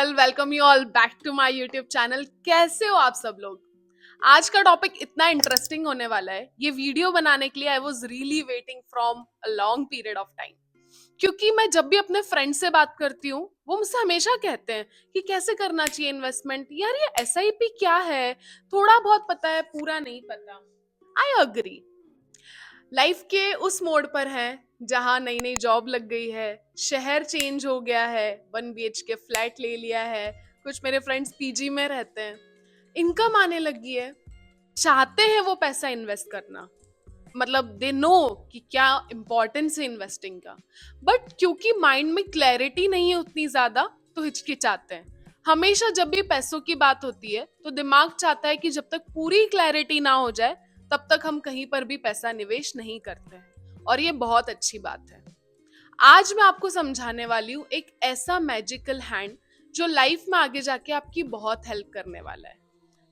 All, welcome you all back to my YouTube channel. कैसे हो आप सब लोग? आज का टॉपिक इतना इंटरेस्टिंग होने वाला है। ये वीडियो बनाने के लिए I was really waiting from a long period of time, क्योंकि मैं जब भी अपने फ्रेंड से बात करती हूँ वो मुझसे हमेशा कहते हैं कि कैसे करना चाहिए इन्वेस्टमेंट। यार ये एसआईपी क्या है, थोड़ा बहुत पता है, पूरा नहीं पता। आई अग्री, लाइफ के उस मोड़ पर हैं जहां नई नई जॉब लग गई है, शहर चेंज हो गया है, 1 BHK फ्लैट ले लिया है, कुछ मेरे फ्रेंड्स पीजी में रहते हैं, इनकम आने लगी है, चाहते हैं वो पैसा इन्वेस्ट करना। मतलब दे नो कि क्या इंपॉर्टेंस है इन्वेस्टिंग का, बट क्योंकि माइंड में क्लैरिटी नहीं है उतनी ज्यादा तो हिचकिचाते हैं। हमेशा जब भी पैसों की बात होती है तो दिमाग चाहता है कि जब तक पूरी क्लैरिटी ना हो जाए तब तक हम कहीं पर भी पैसा निवेश नहीं करते हैं, और ये बहुत अच्छी बात है। आज मैं आपको समझाने वाली हूँ एक ऐसा मैजिकल हैंड जो लाइफ में आगे जाके आपकी बहुत हेल्प करने वाला है।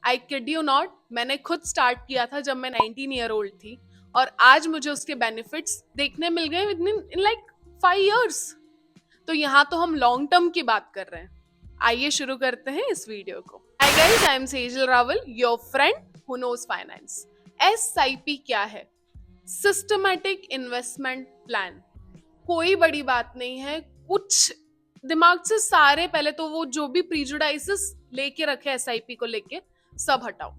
आई किड यू नॉट, मैंने खुद स्टार्ट किया था जब मैं 19 ईयर ओल्ड थी, और आज मुझे उसके बेनिफिट्स देखने मिल गए विद इन लाइक 5 years। तो यहाँ तो हम लॉन्ग टर्म की बात कर रहे हैं। आइए शुरू करते हैं इस वीडियो को। Hi guys, I am Sejal Rawal, your friend who knows finance. SIP क्या है? Systematic investment plan. कोई बड़ी बात नहीं है, कुछ दिमाग से सारे पहले तो वो जो भी प्रीजुडाइसेस लेके रखे एसआईपी को लेके सब हटाओ।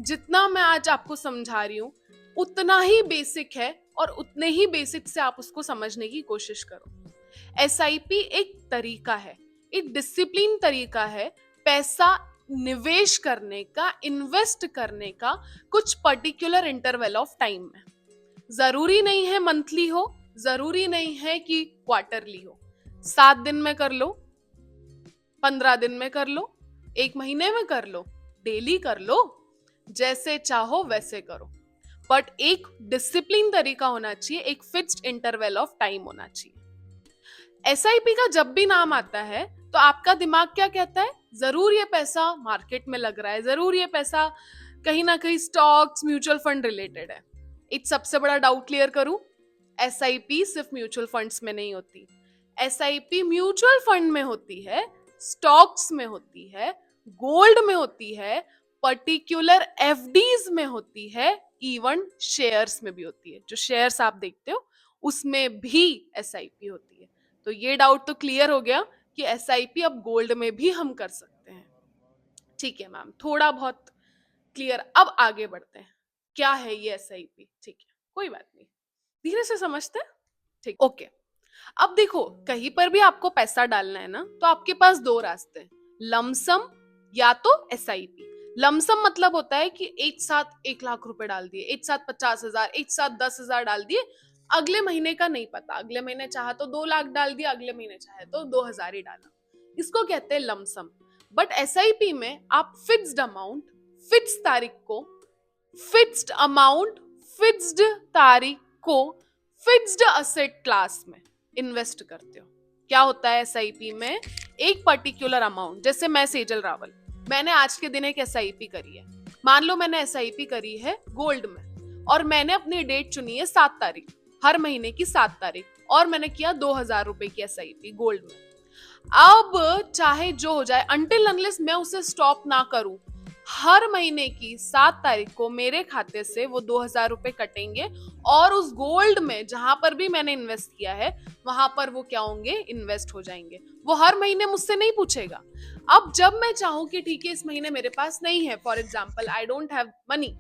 जितना मैं आज आपको समझा रही हूँ उतना ही बेसिक है, और उतने ही बेसिक से आप उसको समझने की कोशिश करो। एसआईपी एक तरीका है, एक डिसिप्लिन तरीका है पैसा निवेश करने का, इन्वेस्ट करने का कुछ पर्टिकुलर इंटरवल ऑफ टाइम में। जरूरी नहीं है मंथली हो, जरूरी नहीं है कि क्वार्टरली हो। 7 दिन में कर लो, 15 दिन में कर लो, 1 महीने में कर लो, डेली कर लो, जैसे चाहो वैसे करो, बट एक डिसिप्लिन तरीका होना चाहिए, एक फिक्स्ड इंटरवल ऑफ टाइम होना चाहिए। एसआईपी का जब भी नाम आता है तो आपका दिमाग क्या कहता है? जरूर ये पैसा मार्केट में लग रहा है, जरूर ये पैसा कहीं ना कहीं स्टॉक्स, म्यूचुअल फंड रिलेटेड है। एक सबसे बड़ा डाउट क्लियर करूं, एसआईपी सिर्फ म्यूचुअल फंड्स में नहीं होती। एसआईपी म्यूचुअल फंड में होती है, स्टॉक्स में होती है, गोल्ड में होती है, पर्टिकुलर एफडीज में होती है, इवन शेयर्स में भी होती है। जो शेयर्स आप देखते हो उसमें भी एसआईपी होती है। तो ये डाउट तो क्लियर हो गया कि एसआईपी अब गोल्ड में भी हम कर सकते हैं। ठीक है मैम, थोड़ा बहुत क्लियर। अब आगे बढ़ते हैं, क्या है ये एसआईपी? ठीक है, कोई बात नहीं, धीरे से समझते हैं। ठीक, ओके। अब देखो, कहीं पर भी आपको पैसा डालना है ना, तो आपके पास 2 रास्ते हैं, लमसम या तो एसआईपी। लमसम मतलब होता है कि एक साथ 1 लाख रुपए डाल दिए, एक साथ 50,000, एक साथ 10,000 डाल दिए, अगले महीने का नहीं पता, अगले महीने चाहा तो 2 लाख डाल दिया, अगले महीने चाहे तो 2,000 ही डाला, इसको कहते हैं लमसम। बट एसआईपी में आप फिक्स्ड अमाउंट, फिक्स्ड तारीख को, फिक्स्ड अमाउंट, फिक्स्ड तारीख को, फिक्स्ड असेट क्लास में इन्वेस्ट करते हो। क्या होता है एसआईपी में? एक पर्टिकुलर अमाउंट, जैसे मैं सेजल रावल, मैंने आज के दिन एक एसआईपी करी है। मान लो मैंने एसआईपी करी है गोल्ड में, और मैंने अपनी डेट चुनी है 7 तारीख, हर महीने की 7 तारीख, और मैंने किया 2,000 रुपए की एसआईपी गोल्ड में। अब चाहे जो हो जाए, अनटिल अनलेस मैं उसे स्टॉप ना करूं, हर महीने की 7 तारीख को मेरे खाते से वो 2,000 रुपए कटेंगे, और उस गोल्ड में जहां पर भी मैंने इन्वेस्ट किया है वहां पर वो क्या होंगे? इन्वेस्ट हो जाएंगे। वो हर महीने मुझसे नहीं पूछेगा। अब जब मैं चाहूं कि ठीक है इस महीने मेरे पास नहीं है, for example I don't have money,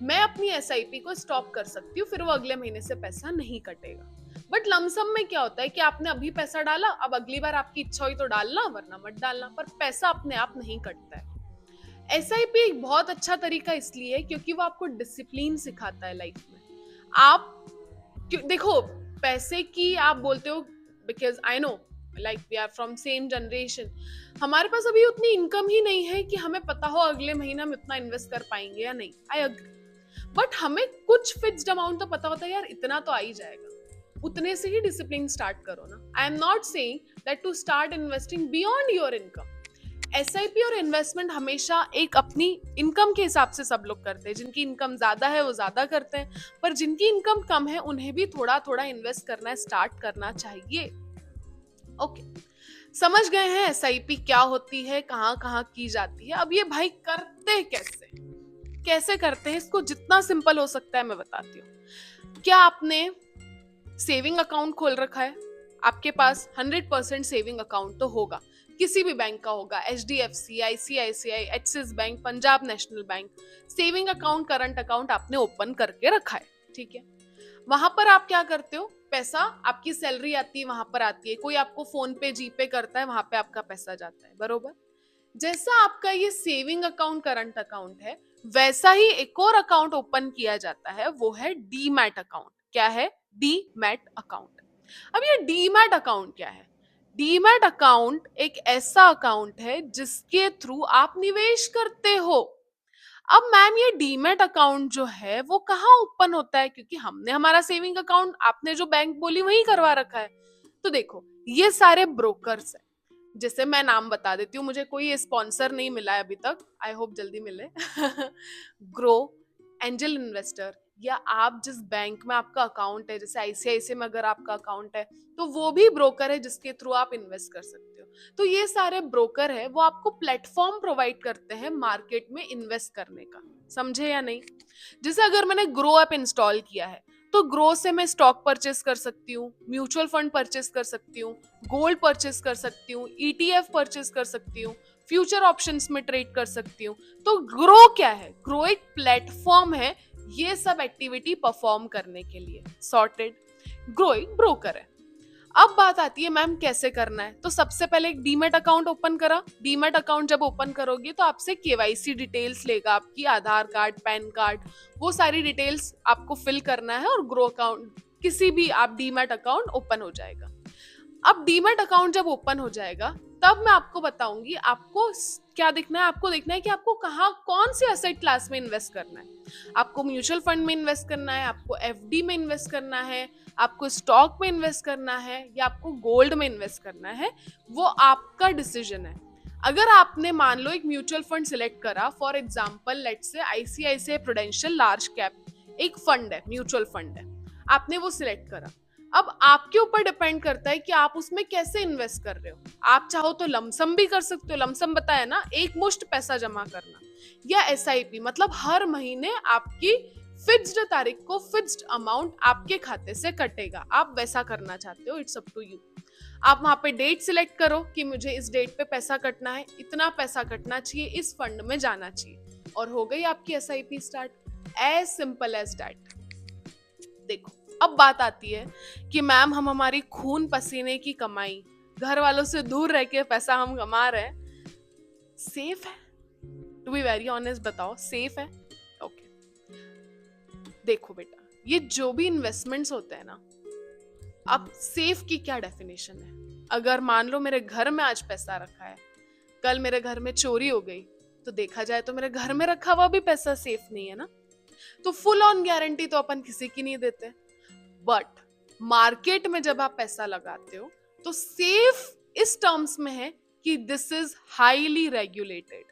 मैं अपनी एसआईपी को स्टॉप कर सकती हूँ, फिर वो अगले महीने से पैसा नहीं कटेगा। बट लमसम में क्या होता है कि आपने अभी पैसा डाला, अब अगली बार आपकी इच्छा हुई तो डालना, वरना मत डालना, पर पैसा अपने आप नहीं कटता है। एसआईपी एक बहुत अच्छा तरीका इसलिए है क्योंकि वो आपको डिसिप्लिन सिखाता है लाइफ में। आप देखो, पैसे की आप बोलते हो, because I know like we are from same generation, हमारे पास अभी उतनी इनकम ही नहीं है कि हमें पता हो अगले महीने हम इतना इन्वेस्ट कर पाएंगे या नहीं। आई अग्री, बट हमें कुछ फिक्स्ड अमाउंट तो पता होता है, यार इतना तो आ ही जाएगा, उतने से ही डिसिप्लिन स्टार्ट करो ना। I am not saying that to start investing beyond your income. SIP और इन्वेस्टमेंट हमेशा एक अपनी इनकम के हिसाब से सब लोग करते हैं। जिनकी इनकम ज्यादा है वो ज्यादा करते हैं, पर जिनकी इनकम कम है उन्हें भी थोड़ा थोड़ा इन्वेस्ट करना स्टार्ट करना चाहिए। ओके, समझ गए हैं एसआईपी क्या होती है, कहाँ कहाँ की जाती है। अब ये भाई करते कैसे, कैसे करते हैं, इसको जितना सिंपल हो सकता है मैं बताती हूँ। क्या आपने सेविंग अकाउंट खोल रखा है? आपके पास 100% सेविंग अकाउंट तो होगा, किसी भी बैंक का होगा, HDFC, ICICI, axis bank, Punjab national bank. Saving account, current account आपने ओपन करके रखा है, ठीक है। वहां पर आप क्या करते हो, पैसा, आपकी सैलरी आती है वहां पर आती है, कोई आपको फोन पे जीपे करता है, वहां पे आपका पैसा जाता है, बरोबर। जैसा आपका ये सेविंग अकाउंट, करंट अकाउंट है, वैसा ही एक और अकाउंट ओपन किया जाता है, वो है डीमैट अकाउंट। क्या है? Demat account. अब ये डीमैट अकाउंट क्या है? डीमैट अकाउंट एक ऐसा अकाउंट है जिसके थ्रू आप निवेश करते हो। अब मैम ये डीमैट अकाउंट जो है वो कहाँ ओपन होता है, क्योंकि हमने हमारा सेविंग अकाउंट आपने जो बैंक बोली वही करवा रखा है। तो देखो, ये सारे ब्रोकर्स हैं, जैसे मैं नाम बता देती हूँ, मुझे कोई स्पॉन्सर नहीं मिला है अभी तक, आई होप जल्दी मिले। ग्रो, एंजल इन्वेस्टर, या आप जिस बैंक में आपका अकाउंट है, जैसे आईसीआईसीआई में अगर आपका अकाउंट है तो वो भी ब्रोकर है जिसके थ्रू आप इन्वेस्ट कर सकते हो। तो ये सारे ब्रोकर है, वो आपको प्लेटफॉर्म प्रोवाइड करते हैं मार्केट में इन्वेस्ट करने का। समझे या नहीं? जैसे अगर मैंने ग्रो ऐप इंस्टॉल किया है तो ग्रो से मैं स्टॉक परचेस कर सकती हूँ, म्यूचुअल फंड परचेस कर सकती हूँ, गोल्ड परचेस कर सकती हूँ, ईटीएफ परचेस कर सकती हूँ, फ्यूचर ऑप्शंस में ट्रेड कर सकती हूँ। तो ग्रो क्या है? ग्रो एक प्लेटफॉर्म है ये सब एक्टिविटी परफॉर्म करने के लिए। सॉर्टेड। ग्रो एक ब्रोकर है। अब बात आती है मैम कैसे करना है। तो सबसे पहले एक डीमैट अकाउंट ओपन करा। डीमैट अकाउंट जब ओपन करोगे तो आपसे केवाईसी डिटेल्स लेगा, आपकी आधार कार्ड, पैन कार्ड, वो सारी डिटेल्स आपको फिल करना है और ग्रो अकाउंट, किसी भी आप डीमैट अकाउंट ओपन हो जाएगा। अब डीमैट अकाउंट जब ओपन हो जाएगा तब मैं आपको बताऊंगी आपको क्या देखना है। आपको देखना है कि आपको कहाँ, कौन से एसेट क्लास में इन्वेस्ट करना है। आपको म्यूचुअल फंड में इन्वेस्ट करना है, आपको एफडी में इन्वेस्ट करना है, आपको स्टॉक में इन्वेस्ट करना है, या आपको गोल्ड में इन्वेस्ट करना है, वो आपका डिसीजन है। अगर आपने मान लो एक म्यूचुअल फंड सिलेक्ट करा, for example let's say ICICI prudential large cap एक फंड है, म्यूचुअल फंड है, आपने वो सिलेक्ट करा। अब आपके ऊपर डिपेंड करता है कि आप उसमें कैसे इन्वेस्ट कर रहे हो। आप चाहो तो लमसम भी कर सकते हो, लमसम बताया ना, एक मुश्त पैसा जमा करना, या एसआईपी, मतलब हर महीने आपकी फिक्स्ड तारीख को फिक्स्ड अमाउंट आपके खाते से कटेगा। आप वैसा करना चाहते हो, इट्स अप टू यू। आप वहां पे डेट सिलेक्ट करो कि मुझे इस डेट पे पैसा कटना है, इतना पैसा कटना चाहिए, इस फंड में जाना चाहिए, और हो गई आपकी SIP start. As simple as that. देखो, अब बात आती है कि मैम हम हमारी खून पसीने की कमाई, घर वालों से दूर रह के पैसा हम कमा रहे हैं, सेफ है? टू बी वेरी ऑनेस्ट बताओ, सेफ है? ओके, देखो बेटा, ये जो भी इन्वेस्टमेंट्स होते हैं ना, अब सेफ की क्या डेफिनेशन है। अगर मान लो मेरे घर में आज पैसा रखा है, कल मेरे घर में चोरी हो गई, तो देखा जाए तो मेरे घर में रखा हुआ भी पैसा सेफ नहीं है ना। तो फुल ऑन गारंटी तो अपन किसी की नहीं देते, बट मार्केट में जब आप पैसा लगाते हो तो सेफ इस टर्म्स में है कि दिस इज हाईली रेगुलेटेड।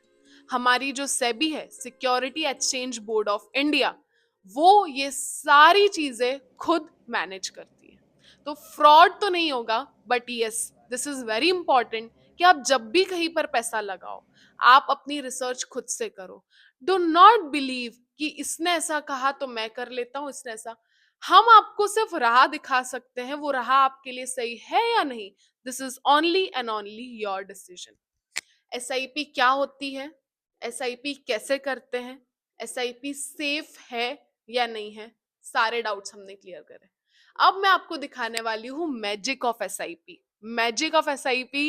हमारी जो सेबी है, security exchange board of India, वो ये सारी चीजें खुद मैनेज करती है। तो फ्रॉड तो नहीं होगा, but yes, this is very important कि आप जब भी कहीं पर पैसा लगाओ, आप अपनी रिसर्च खुद से करो। डू नॉट बिलीव कि इसने ऐसा कहा तो मैं कर लेता हूं, इसने ऐसा। हम आपको सिर्फ राह दिखा सकते हैं, वो राह आपके लिए सही है या नहीं, this is only and only your decision. SIP क्या होती है, एसआईपी कैसे करते हैं, एसआईपी सेफ है या नहीं है, सारे डाउट्स हमने क्लियर करे। अब मैं आपको दिखाने वाली हूँ magic of SIP. Magic of SIP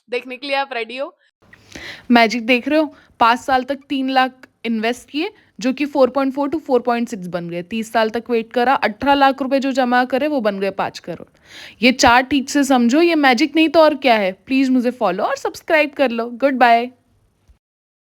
देखने के लिए आप रेडी हो? मैजिक देख रहे हो, 5 साल तक 3 लाख इन्वेस्ट किए जो कि 4.4 to 4.6 बन गए। 30 साल तक वेट करा, 18 लाख रुपए जो जमा करे वो बन गए 5 करोड़। ये चार्ट ठीक से समझो, ये मैजिक नहीं तो और क्या है। प्लीज मुझे फॉलो और सब्सक्राइब कर लो। Good bye.